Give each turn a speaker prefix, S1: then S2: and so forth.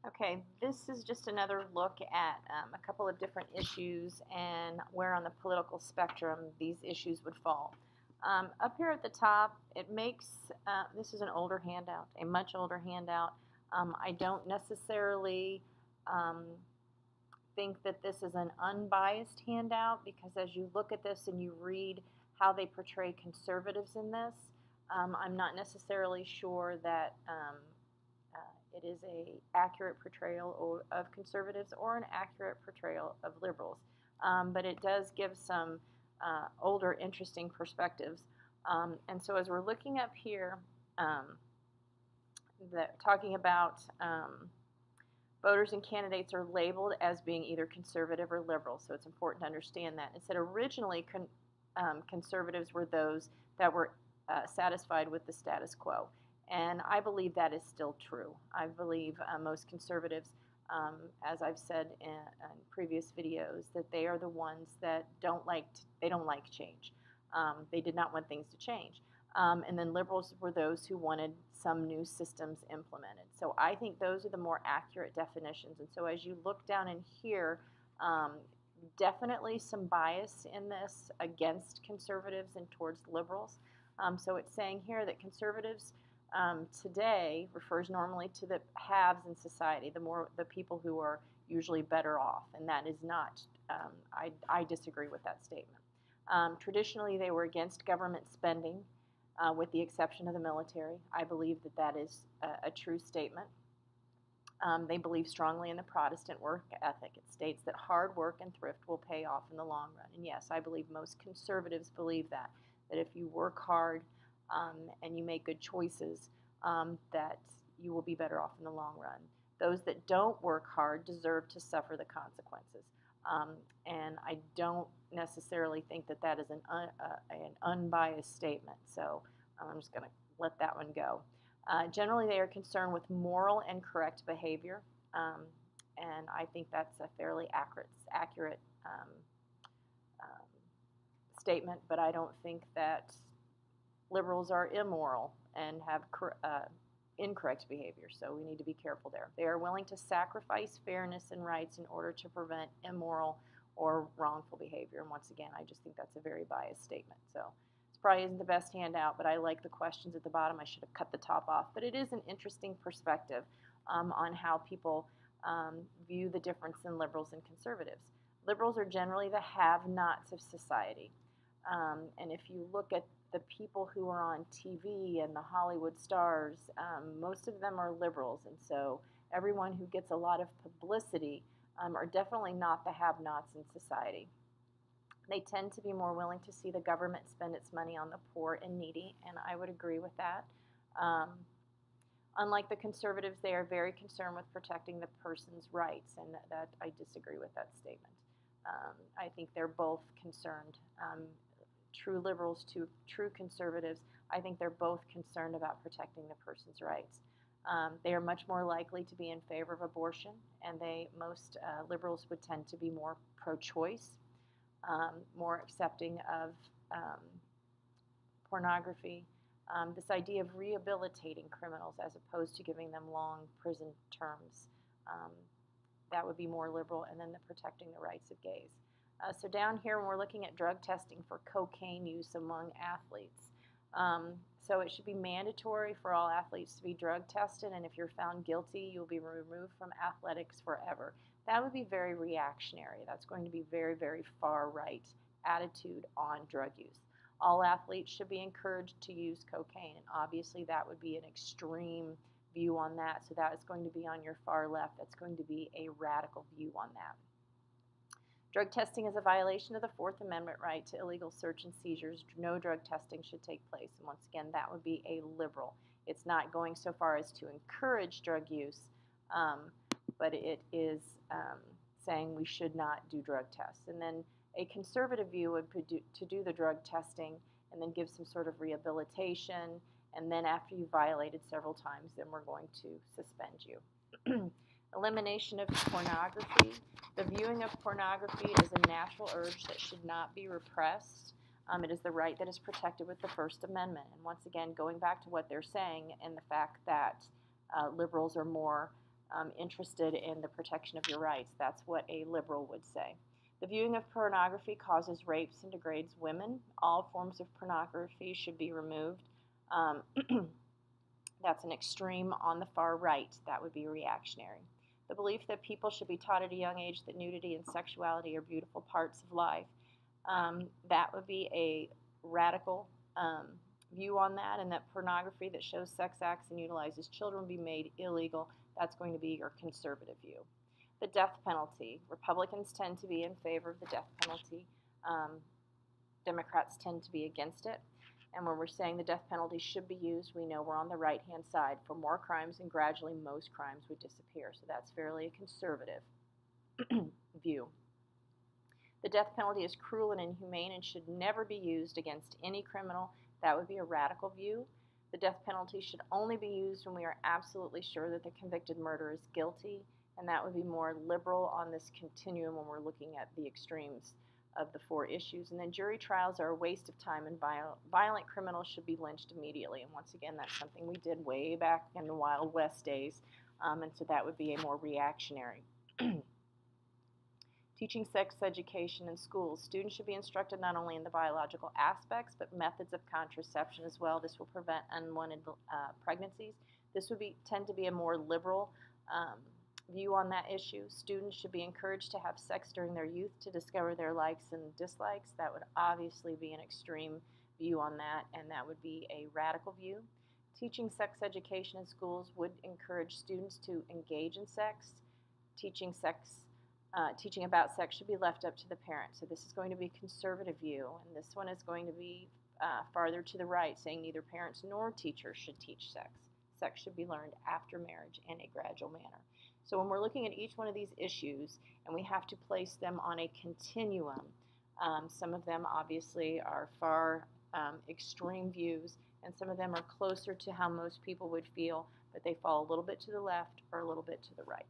S1: Okay, this is just another look at a couple of different issues and where on the political spectrum these issues would fall. Up here at the top, it makes this is an older handout, a much older handout. I don't necessarily um, think that this is an unbiased handout because as you look at this and you read how they portray conservatives in this, I'm not necessarily sure that it is a accurate portrayal of conservatives or an accurate portrayal of liberals. But it does give some older, interesting perspectives. And so as we're looking up here, talking about voters and candidates are labeled as being either conservative or liberal, so it's important to understand that. It said originally conservatives were those that were satisfied with the status quo. And I believe that is still true. I believe most conservatives, as I've said in previous videos, that they are the ones that don't like change. They did not want things to change. And then liberals were those who wanted some new systems implemented. So I think those are the more accurate definitions. And so as you look down in here, definitely some bias in this against conservatives and towards liberals. So it's saying here that conservatives today refers normally to the haves in society, the people who are usually better off, and that is not. I disagree with that statement. Traditionally, they were against government spending, with the exception of the military. I believe that that is a true statement. They believe strongly in the Protestant work ethic. It states that hard work and thrift will pay off in the long run. And yes, I believe most conservatives believe that if you work hard and you make good choices, that you will be better off in the long run. Those that don't work hard deserve to suffer the consequences. And I don't necessarily think that that is an unbiased statement. So I'm just going to let that one go. Generally, they are concerned with moral and correct behavior, and I think that's a fairly accurate statement, but I don't think that liberals are immoral and have incorrect behavior, so we need to be careful there. They are willing to sacrifice fairness and rights in order to prevent immoral or wrongful behavior, and once again, I just think that's a very biased statement. So this probably isn't the best handout, but I like the questions at the bottom. I should have cut the top off, but it is an interesting perspective on how people view the difference in liberals and conservatives. Liberals are generally the have-nots of society, and if you look at the people who are on TV and the Hollywood stars, most of them are liberals, and so everyone who gets a lot of publicity are definitely not the have-nots in society. They tend to be more willing to see the government spend its money on the poor and needy, and I would agree with that. Unlike the conservatives, they are very concerned with protecting the person's rights, and that I disagree with that statement. I think they're both concerned. True liberals to true conservatives, I think they're both concerned about protecting the person's rights. They are much more likely to be in favor of abortion, and most liberals would tend to be more pro-choice, more accepting of pornography. This idea of rehabilitating criminals as opposed to giving them long prison terms, that would be more liberal, and then the protecting the rights of gays. So down here, when we're looking at drug testing for cocaine use among athletes, so it should be mandatory for all athletes to be drug tested, and if you're found guilty, you'll be removed from athletics forever. That would be very reactionary. That's going to be very, very far-right attitude on drug use. All athletes should be encouraged to use cocaine, and obviously that would be an extreme view on that, so that is going to be on your far left. That's going to be a radical view on that. Drug testing is a violation of the Fourth Amendment right to illegal search and seizures. No drug testing should take place. And once again, that would be a liberal. It's not going so far as to encourage drug use, but it is saying we should not do drug tests. And then a conservative view would be to do the drug testing and then give some sort of rehabilitation. And then after you've violated several times, then we're going to suspend you. Elimination of pornography. The viewing of pornography is a natural urge that should not be repressed. It is the right that is protected with the First Amendment. And once again, going back to what they're saying and the fact that liberals are more interested in the protection of your rights. That's what a liberal would say. The viewing of pornography causes rapes and degrades women. All forms of pornography should be removed. That's an extreme on the far right. That would be reactionary. The belief that people should be taught at a young age that nudity and sexuality are beautiful parts of life. That would be a radical view on that, and that pornography that shows sex acts and utilizes children will be made illegal. That's going to be your conservative view. The death penalty. Republicans tend to be in favor of the death penalty. Democrats tend to be against it. And when we're saying the death penalty should be used, we know we're on the right-hand side for more crimes, and gradually most crimes would disappear. So that's fairly a conservative view. The death penalty is cruel and inhumane and should never be used against any criminal. That would be a radical view. The death penalty should only be used when we are absolutely sure that the convicted murderer is guilty, and that would be more liberal on this continuum when we're looking at the extremes of the four issues. And then jury trials are a waste of time, and violent criminals should be lynched immediately. And once again, that's something we did way back in the Wild West days, and so that would be a more reactionary. Teaching sex education in schools. Students should be instructed not only in the biological aspects, but methods of contraception as well. This will prevent unwanted pregnancies. This would tend to be a more liberal view on that issue. Students should be encouraged to have sex during their youth to discover their likes and dislikes. That would obviously be an extreme view on that, and that would be a radical view. Teaching sex education in schools would encourage students to engage in sex. Teaching about sex should be left up to the parents. So this is going to be a conservative view, and this one is going to be farther to the right, saying neither parents nor teachers should teach sex. Sex should be learned after marriage in a gradual manner. So when we're looking at each one of these issues, and we have to place them on a continuum, some of them obviously are far extreme views, and some of them are closer to how most people would feel, but they fall a little bit to the left or a little bit to the right.